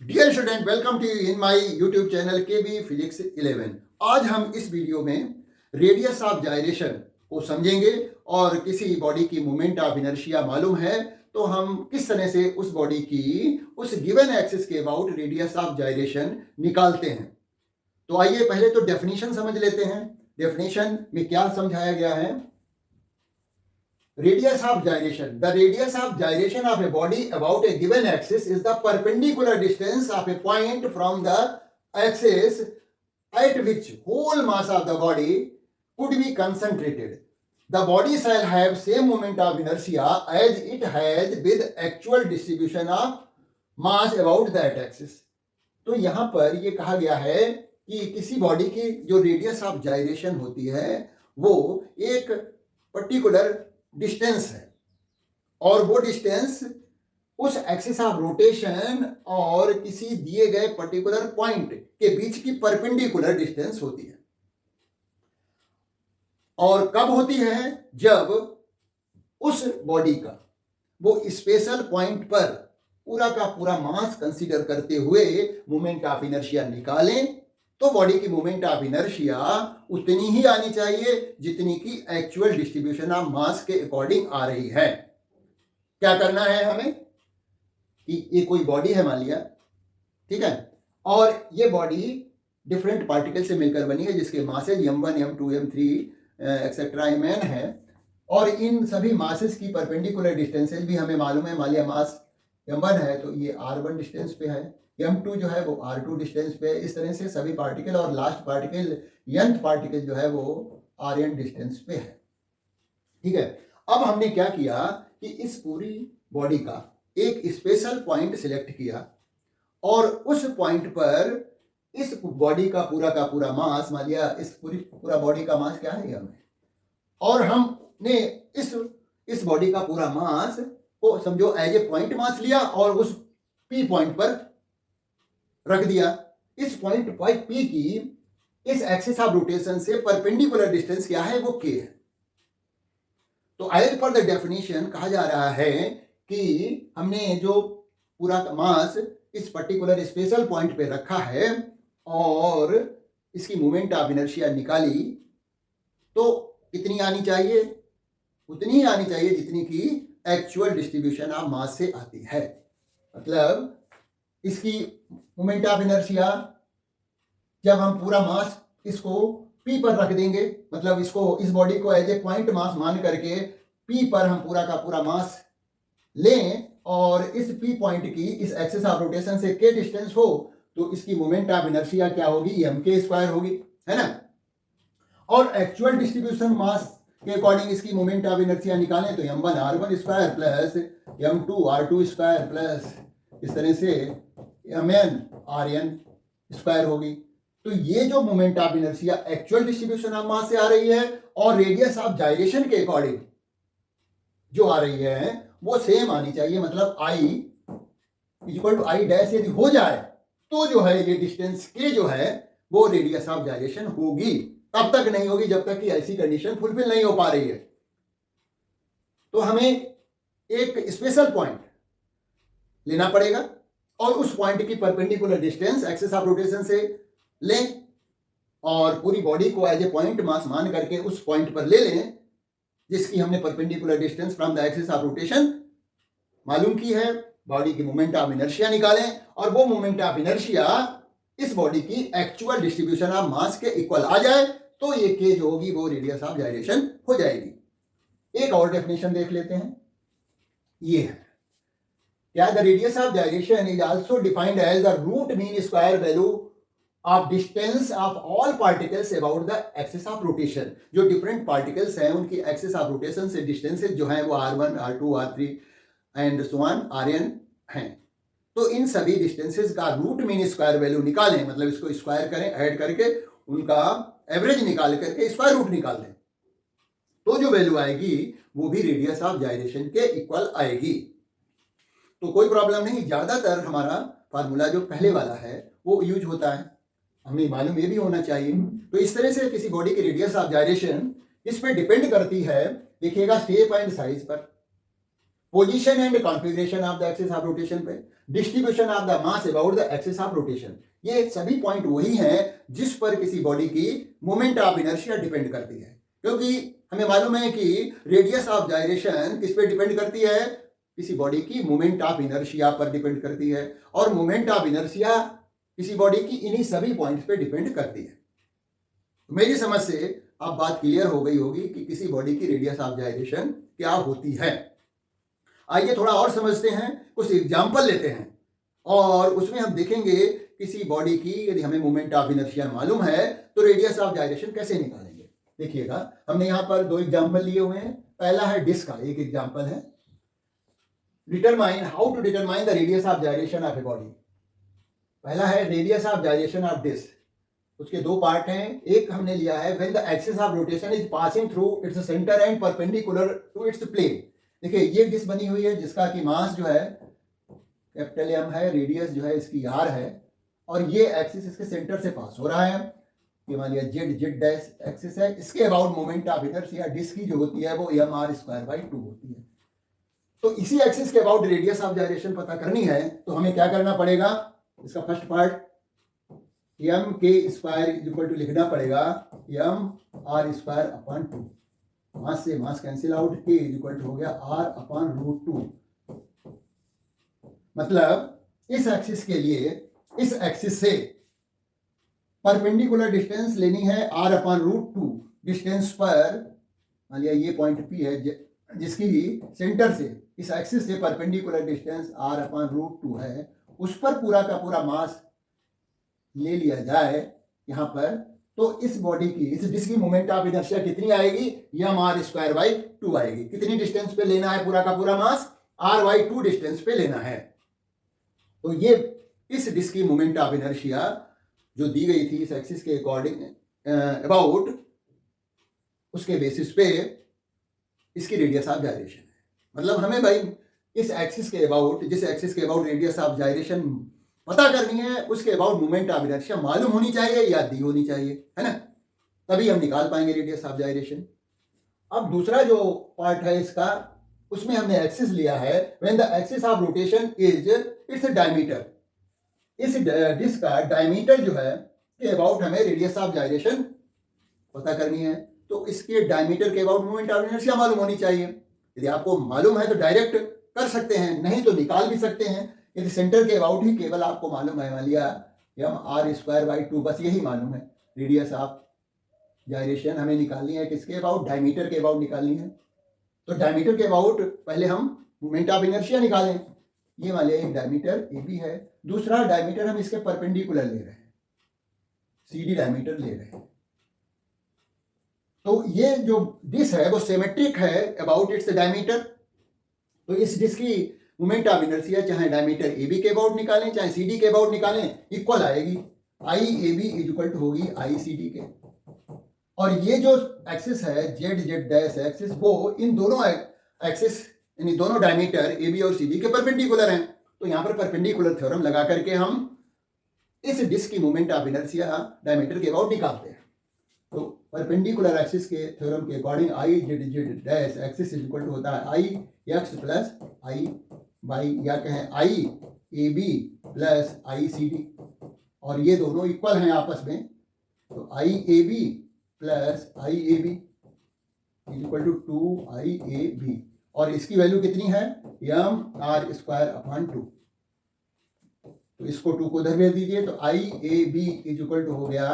Dear student, welcome to in my YouTube channel KB physics 11। आज हम इस video में रेडियस ऑफ जाइरेशन को समझेंगे और किसी बॉडी की मोमेंट ऑफ इनर्शिया मालूम है तो हम किस तरह से उस बॉडी की उस गिवन एक्सिस के अबाउट रेडियस ऑफ जाइरेशन निकालते हैं। तो आइए पहले तो डेफिनेशन समझ लेते हैं। डेफिनेशन में क्या समझाया गया है? Radius of gyration. The radius of gyration of a body about a given axis is the perpendicular distance of a point from the axis at which whole mass of the body could be concentrated. The body shall have same moment of inertia as it has with actual distribution of mass about that axis. तो यहाँ पर ये कहा गया है कि किसी body की जो रेडियस ऑफ जाइरेशन होती है वो एक पर्टिकुलर डिस्टेंस है और वो डिस्टेंस उस एक्सिस ऑफ रोटेशन और किसी दिए गए पर्टिकुलर पॉइंट के बीच की परपेंडिकुलर डिस्टेंस होती है। और कब होती है? जब उस बॉडी का वो स्पेशल पॉइंट पर पूरा का पूरा मास कंसीडर करते हुए मोमेंट ऑफ इनर्शिया निकालें तो बॉडी की मोमेंट ऑफ इनर्शिया उतनी ही आनी चाहिए जितनी की एक्चुअल डिस्ट्रीब्यूशन ऑफ मास के अकॉर्डिंग आ रही है। क्या करना है हमें कि ये कोई बॉडी है मान लिया, ठीक है, और ये बॉडी डिफरेंट पार्टिकल से मिलकर बनी है जिसके masses m1 m2 m3 etcetera mn है और इन सभी मासेस की परपेंडिकुलर डिस्टेंसेज भी हमें मालूम है। मान लिया मास m1 है तो ये r1 डिस्टेंस पे है, m2 जो है वो r2 डिस्टेंस पे है। इस तरह से सभी पार्टिकल और लास्ट पार्टिकल nth पार्टिकल जो है वो rn डिस्टेंस पे है, ठीक है। अब हमने क्या किया कि इस पूरी बॉडी का एक स्पेशल पॉइंट सिलेक्ट किया और उस पॉइंट पर इस बॉडी का पूरा मास, मान लिया इस पूरा बॉडी का मास क्या है हमें, और हमने इस बॉडी का पूरा मास को समझो एज ए पॉइंट मास लिया और उस P पॉइंट पर रख दिया। इस पॉइंट P की इस एक्सिस ऑफ रोटेशन से परपेंडिकुलर डिस्टेंस क्या है? वो K है। तो एज पर द डेफिनेशन कहा जा रहा है कि हमने जो पूरा मास इस पर्टिकुलर स्पेशल पॉइंट पे रखा है और इसकी मोमेंट ऑफ इनर्शिया निकाली तो कितनी आनी चाहिए? उतनी ही आनी चाहिए जितनी की एक्चुअल डिस्ट्रीब्यूशन ऑफ मास से आती है। मतलब इसकी मोमेंट ऑफ इनर्शिया जब हम पूरा मास इसको P पर रख देंगे, मतलब इसको इस बॉडी को एज ए पॉइंट मास मान करके P पर हम पूरा का पूरा मास लें और इस P पॉइंट की इस एक्सिस ऑफ रोटेशन से K डिस्टेंस हो तो इसकी मोमेंट ऑफ इनर्शिया क्या होगी? mk² होगी, है ना। और एक्चुअल डिस्ट्रीब्यूशन मास के अकॉर्डिंग इसकी मोमेंट ऑफ इनर्शिया निकालें तो m1 r1² plus m2 r2² plus इस तरह से mn rn² होगी। तो ये जो moment of inertia actual distribution of मास से आ रही है और रेडियस ऑफ जाइरेशन के अकॉर्डिंग जो आ रही है वो सेम आनी चाहिए। मतलब I equal to I dash यदि हो जाए तो जो है ये डिस्टेंस K जो है वो रेडियस ऑफ जाइरेशन होगी। तब तक नहीं होगी जब तक कि ऐसी कंडीशन फुलफिल नहीं हो पा रही है। तो हमें एक स्पेशल पॉइंट लेना पड़ेगा और उस पॉइंट की perpendicular distance axis of rotation से लें और पूरी बॉडी को एज ए पॉइंट मास मान करके उस पॉइंट पर ले लें जिसकी हमने perpendicular distance from the axis of rotation मालूम की है। बॉडी की मोमेंट ऑफ इनर्शिया निकालें और वो मोमेंट ऑफ इनर्शिया इस बॉडी की एक्चुअल डिस्ट्रीब्यूशन ऑफ मास के इक्वल आ जाए तो ये K जो होगी वो रेडियस ऑफ जाइरेशन हो जाएगी। एक और डेफिनेशन देख लेते हैं, ये है क्या? The radius of gyration is also defined as the root mean square value of distance of all particles about the axis of rotation. जो डिफरेंट पार्टिकल्स हैं उनकी एक्सिस ऑफ रोटेशन से डिस्टेंसेज जो हैं वो r1 r2 r3 and so on rn हैं। तो इन सभी डिस्टेंसेज का रूट मीन स्क्वायर वैल्यू निकालें, मतलब इसको स्क्वायर करें, ऐड करके उनका एवरेज निकाल करके स्क्वायर रूट निकाल दें तो जो वैल्यू आएगी वो भी रेडियस ऑफ जाइरेशन के इक्वल आएगी। तो कोई प्रॉब्लम नहीं। ज्यादातर हमारा फार्मूला जो पहले वाला है वो यूज होता है, हमें मालूम ये भी होना चाहिए। तो इस तरह से किसी बॉडी की रेडियस ऑफ जाइरेशन इस पे डिपेंड करती है, देखिएगा, शेप एंड साइज पर। Position and configuration of the axis of rotation पे, distribution of the mass about the axis of rotation, ये सभी पॉइंट वही हैं जिस पर किसी बॉडी की मोमेंट ऑफ इनर्शिया डिपेंड करती है। क्योंकि हमें मालूम है कि रेडियस ऑफ जाइरेशन किस पे डिपेंड करती है, किसी बॉडी की मोमेंट ऑफ इनर्शिया पर डिपेंड करती है, और मोमेंट ऑफ इनर्शिया किसी बॉडी की इन्हीं सभी पॉइंट्स पे डिपेंड करती है। मेरी समझ से अब बात क्लियर हो गई होगी कि किसी बॉडी की रेडियस ऑफ जाइरेशन क्या होती है। आइए थोड़ा और समझते हैं, कुछ एग्जाम्पल लेते हैं और उसमें हम देखेंगे किसी बॉडी की यदि हमें मोमेंट ऑफ इनर्शिया मालूम है तो रेडियस ऑफ जाइरेशन कैसे निकालेंगे। देखिएगा, हमने यहां पर दो एग्जाम्पल लिए हुए हैं। पहला है डिस्क का एक एग्जाम्पल है, determine how to determine the radius of gyration of a body. पहला है radius of gyration of disc, उसके दो पार्ट हैं। एक हमने लिया है when the axis of rotation is passing through its centre and perpendicular to its plane. देखिए ये डिस्क बनी हुई है जिसका कि मास जो है कैपिटल एम है, रेडियस जो है इसकी आर है, और ये एक्सिस इसके सेंटर से पास हो रहा है। ये मान लिया जेड डैश एक्सिस है। इसके about moment of inertia disc की जो होती है वो एम आर स्क्वायर बाई 2 होती है। तो इसी एक्सिस के अबाउट रेडियस ऑफ जाइरेशन पता करनी है तो हमें क्या करना पड़ेगा, इसका फर्स्ट पार्ट एम के स्क्वायर इज इक्वल टू लिखना पड़ेगा एम आर स्क्वायर अपॉन 2। मास से मास कैंसिल आउट, के इज इक्वल टू हो गया आर अपॉन रूट 2। मतलब इस एक्सिस के लिए इस एक्सिस से परपेंडिकुलर डिस्टेंस लेनी है आर अपॉन रूट 2 डिस्टेंस पर। मान लिया ये पॉइंट पी है जिसकी सेंटर से इस एक्सिस से perpendicular distance R upon root 2 है, उस पर पूरा का पूरा मास ले लिया जाए यहां पर, तो इस बॉडी की इस डिस्क की मोमेंट ऑफ इनर्शिया कितनी आएगी, एम आर स्क्वायर बाई 2 आएगी। कितनी डिस्टेंस पे लेना है पूरा का पूरा मास, आर बाई 2 डिस्टेंस पे लेना है। तो ये इस डिस्क की मोमेंट ऑफ इनर्शिया जो दी गई थी इस एक्सिस के अकॉर्डिंग अबाउट, उसके बेसिस पे इसकी रेडियस ऑफ जाइरेशन है। मतलब हमें भाई इस एक्सिस के अबाउट, जिस एक्सिस के अबाउट रेडियस ऑफ जाइरेशन पता करनी है, उसके अबाउट मोमेंट ऑफ इनर्शिया मालूम होनी चाहिए या दी होनी चाहिए, है ना, तभी हम निकाल पाएंगे रेडियस ऑफ जाइरेशन। अब दूसरा जो पार्ट है इसका, उसमें हमने एक्सिस लिया है when the axis of rotation is its diameter. इस डिस्क का डायमीटर जो है के अबाउट हमें रेडियस ऑफ जाइरेशन पता करनी है, तो इसके डायमीटर के अबाउट मोमेंट ऑफ इनर्शिया मालूम होनी चाहिए। यदि आपको मालूम है तो डायरेक्ट कर सकते हैं, नहीं तो निकाल भी सकते हैं। यदि सेंटर के अबाउट ही केवल आपको मालूम है, मान लिया एम आर स्क्वायर बाई 2, बस यही मालूम है, रेडियस ऑफ जाइरेशन हमें निकालनी है किसके अबाउट, डायमीटर के अबाउट निकालनी है। तो डायमीटर के अबाउट पहले हम मोमेंट ऑफ इनर्शिया निकालें। ये मान लिया एक डायमीटर ए बी है, दूसरा डायमीटर हम इसके परपेंडिकुलर ले रहे हैं, सी डी डायमीटर ले रहे हैं। तो ये जो डिस्क है वो सिमेट्रिक है अबाउट इट्स डायमीटर। तो इस डिस्क की मोमेंट ऑफ इनर्शिया चाहे डायमीटर ए बी के अबाउट निकालें चाहे सी डी के अबाउट निकालें, इक्वल आएगी। I A B is equal to होगी आई सी डी के। और ये जो एक्सिस है जेड डैश एक्सिस, वो इन दोनों एक्सिस यानी दोनों डायमीटर ए बी और सी डी के परपेंडिकुलर हैं। तो यहाँ पर परपेंडिकुलर थ्योरम लगा करके हम इस डिस्क की मोमेंट ऑफ इनर्शिया डायमीटर के अबाउट निकालते हैं। तो परपेंडिकुलर एक्सिस के थ्योरम के according I Z dash axis is equal to होता है I X plus I Y, या कहें I A B plus I C D, और ये दोनों इक्वल हैं आपस में। तो I A B plus I A B is equal to 2 I A B, और इसकी वैल्यू कितनी है, एम आर स्क्वायर अपॉन 2। तो इसको 2 को उधर भेज दीजिए, तो I A B is equal to हो गया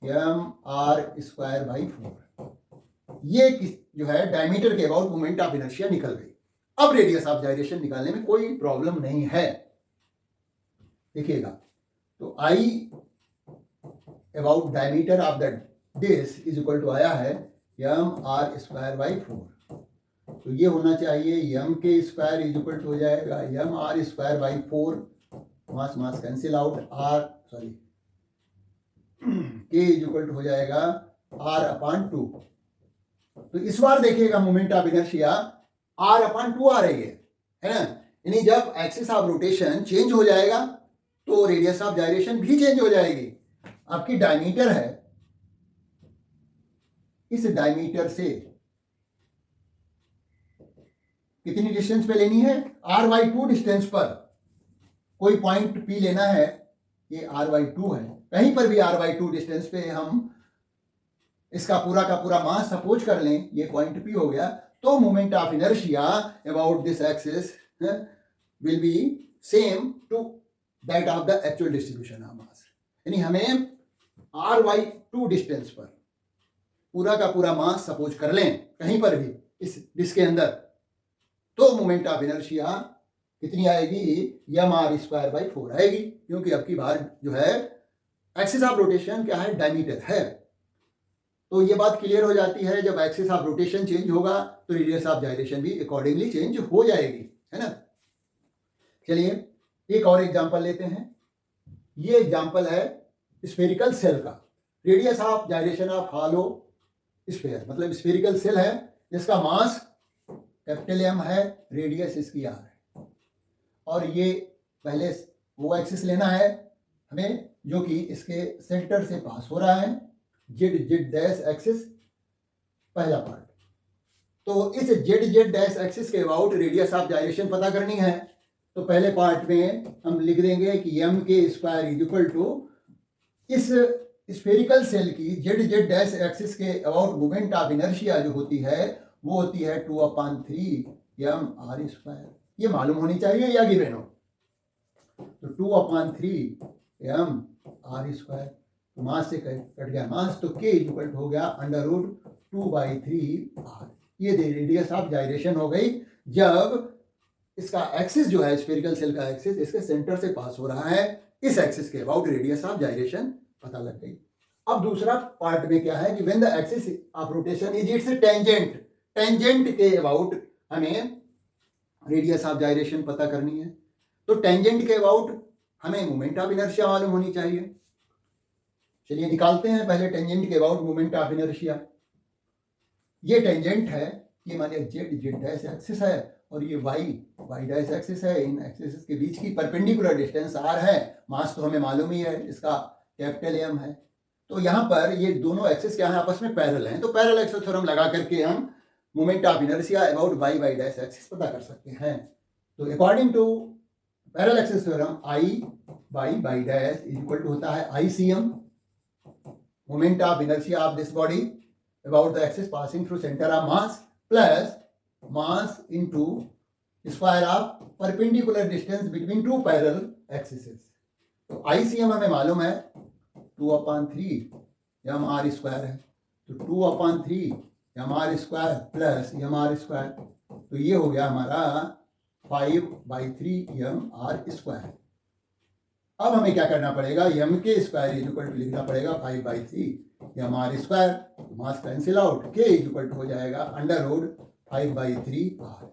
एम आर स्क्वायर बाई 4। ये जो है डायमीटर के अबाउट मोमेंट ऑफ इनर्शिया निकल गई। अब रेडियस ऑफ जाइरेशन निकालने में कोई प्रॉब्लम नहीं है। देखिएगा, तो I about diameter of the disc is equal to आया है एम आर स्क्वायर बाई 4। तो ये होना चाहिए एम के स्क्वायर इज इक्वल टू हो जाएगा M R square by 4, mass mass cancel out, R sorry K is equal to हो जाएगा आर अपॉन 2। तो इस बार देखिएगा moment of inertia R upon 2 आ रही है ना। यानी जब एक्सिस ऑफ रोटेशन चेंज हो जाएगा तो रेडियस ऑफ जाइरेशन भी चेंज हो जाएगी। आपकी डायमीटर है, इस डायमीटर से कितनी डिस्टेंस पे लेनी है, r/2 डिस्टेंस पर कोई पॉइंट P लेना है, ये r/2 है, कहीं पर भी r/2 डिस्टेंस पे हम इसका पूरा का पूरा मास सपोज कर लें ये पॉइंट P हो गया, तो moment of inertia about this axis will be same to that of the actual distribution of mass. यानी हमें r/2 डिस्टेंस पर पूरा का पूरा मास सपोज कर लें कहीं पर भी इस डिस्क के अंदर, तो मोमेंट ऑफ इनर्शिया कितनी आएगी, mr²/4 आएगी, क्योंकि अब की बार जो है एक्सिस ऑफ रोटेशन क्या है, डायमीटर है। तो ये बात क्लियर हो जाती है, जब एक्सिस ऑफ रोटेशन चेंज होगा तो रेडियस ऑफ जाइरेशन भी अकॉर्डिंगली चेंज हो जाएगी, है ना। चलिए एक और एग्जांपल लेते हैं। ये एग्जांपल है स्फेरिकल सेल का। Radius of gyration of hollow sphere, मतलब स्फेरिकल सेल है जिसका मास कैपिटल M है, रेडियस इसकी R है, और ये पहले वो एक्सिस लेना है हमें जो कि इसके सेंटर से पास हो रहा है, जेड डैश एक्सिस पहला पार्ट। तो इस जेड डैश एक्सिस के अबाउट रेडियस ऑफ जाइरेशन पता करनी है, तो पहले पार्ट में हम लिख देंगे कि m² इज इक्वल टू इस स्फेरिकल सेल की जेड डैश एक्सिस के अबाउट मोमेंट ऑफ इनर्शिया जो होती है वो होती है 2/3 mr²। ये मालूम होनी चाहिए या गिवन हो, तो 2/3 mr², तो मास से कट गया मास, तो k इक्वल हो गया √2/3r। ये रेडियस ऑफ जाइरेशन हो गई जब इसका एक्सिस जो है स्फेरिकल सेल का एक्सिस इसके सेंटर से पास हो रहा है, इस एक्सिस के अबाउट रेडियस ऑफ जाइरेशन पता लग गई। अब दूसरा पार्ट में क्या है कि when the axis of rotation is it's tangent, tangent के अबाउट हमें रेडियस ऑफ जाइरेशन पता करनी है, तो टेंजेंट के अबाउट हमें मोमेंट ऑफ इनर्शिया मालूम होनी चाहिए। चलिए निकालते हैं पहले टेंजेंट के अबाउट मोमेंट ऑफ इनर्शिया। ये टेंजेंट है, ये माने जेड डैश एक्सिस है और ये वाई डैश एक्सिस है। इन एक्सिस के बीच की परपेंडिकुलर डिस्टेंस r है, मास तो हमें मालूम ही है, इसका कैपिटल M है। तो यहाँ पर ये दोनों एक्सिस क्या है, आपस में पैरेलल हैं, तो पैरेलल एक्सिस थ्योरम लगा करके हम moment of inertia about Y dash axis पता कर सकते हैं। तो according to parallel axis theorem I dash is equal to होता है ICM, moment of inertia of this body about the axis passing through centre of mass plus mass into square of perpendicular distance between two parallel axis. तो ICM हमें मालूम है 2/3 mr² है, तो 2/3 mr² plus mr², तो ये हो गया हमारा 5/3 mr²। अब हमें क्या करना पड़ेगा, m के स्क्वायर इज इक्वल टू लिखना पड़ेगा 5/3 mr², mass cancel out, k is equal to हो जाएगा √5/3r।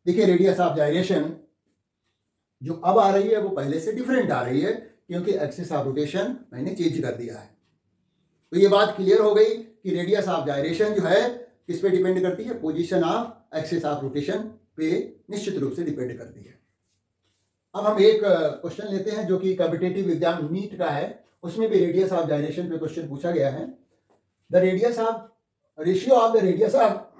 देखिए रेडियस ऑफ जाइरेशन जो अब आ रही है वो पहले से डिफरेंट आ रही है, क्योंकि एक्सिस ऑफ रोटेशन मैंने चेंज कर दिया है। तो ये बात क्लियर हो गई कि रेडियस ऑफ जाइरेशन जो है किस पे डिपेंड करती है, position of axis of rotation पे निश्चित रूप से डिपेंड करती है। अब हम एक क्वेश्चन लेते हैं जो कि कॉम्पिटिटिव एग्जाम नीट का है, उसमें भी रेडियस ऑफ जाइरेशन पे क्वेश्चन पूछा गया है। The radius of ratio of the radius of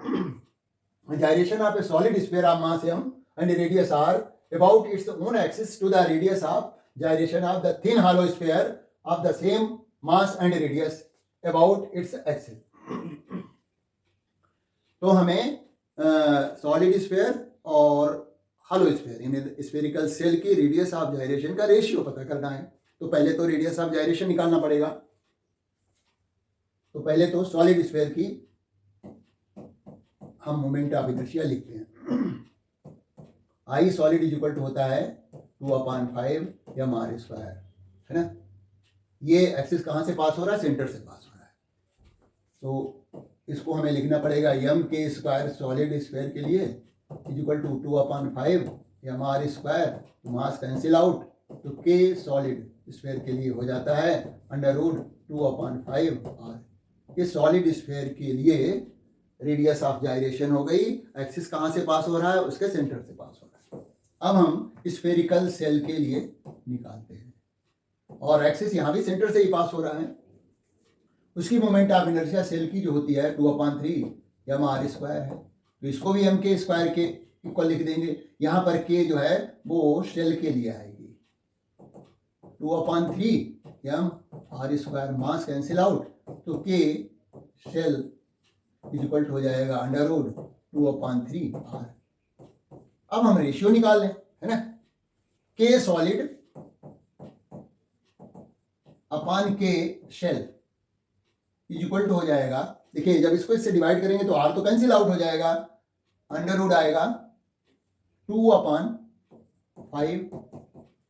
gyration of a solid sphere of mass m and radius r about its own axis to the radius of gyration of the thin hollow sphere of the same mass and radius about its axis। तो हमें solid sphere और hollow sphere यानी spherical shell की radius of जाइरेशन का ratio पता करना है। तो पहले तो रेडियस ऑफ जाइरेशन निकालना पड़ेगा। तो पहले तो सॉलिड स्फीयर की हम मोमेंट ऑफ इनर्शिया लिखते हैं। I solid is equal to होता है 2/5 mr², है ना। ये एक्सिस कहाँ से पास हो रहा है, सेंटर से पास हो रहा है, तो इसको हमें लिखना पड़ेगा m² सॉलिड स्फीयर के लिए इज इक्वल टू 2/5 mr², तो मास कैंसिल आउट, तो k सॉलिड स्फीयर के लिए हो जाता है √2/5r। ये सॉलिड स्फीयर के लिए रेडियस ऑफ जाइरेशन हो गई, एक्सिस कहाँ से पास हो रहा है, उसके सेंटर से पास हो रहा है। अब हम स्फेरिकल सेल के लिए निकालते हैं, और एक्सिस यहाँ भी सेंटर से ही पास हो रहा है। उसकी मोमेंट ऑफ इनर्शिया सेल की जो होती है 2/3 mr² है, तो इसको भी m के स्क्वायर के इक्वल लिख देंगे। यहां पर के जो है वो शेल के लिए आएगी, 2/3 m r², मास कैंसिल आउट, तो के शेल इज इक्वल टू हो जाएगा √2/3 r। अब हम रेशियो निकाल लें, है ना, के सॉलिड अपॉन के शेल इज इक्वल टू हो जाएगा, देखिए जब इसको इससे डिवाइड करेंगे तो r तो कैंसिल आउट हो जाएगा, √ आएगा 2/5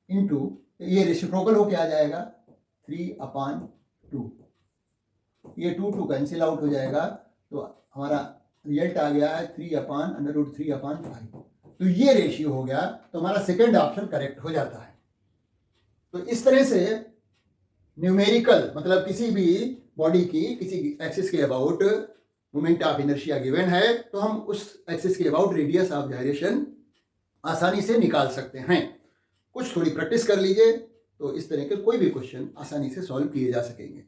इंटू, ये रेसिप्रोकल होके आ जाएगा 3/2, ये 2 कैंसिल आउट हो जाएगा, तो हमारा रिजल्ट आ गया है 3/√3/5। तो ये रेशियो हो गया, तो हमारा सेकंड ऑप्शन करेक्ट हो जाता है। तो इस तरह से न्यूमेरिकल मतलब किसी भी बॉडी की किसी एक्सिस के about moment of inertia given है, तो हम उस एक्सिस के अबाउट रेडियस ऑफ गायरेशन आसानी से निकाल सकते हैं। कुछ थोड़ी प्रैक्टिस कर लीजिए तो इस तरह के कोई भी क्वेश्चन आसानी से सॉल्व किए जा सकेंगे।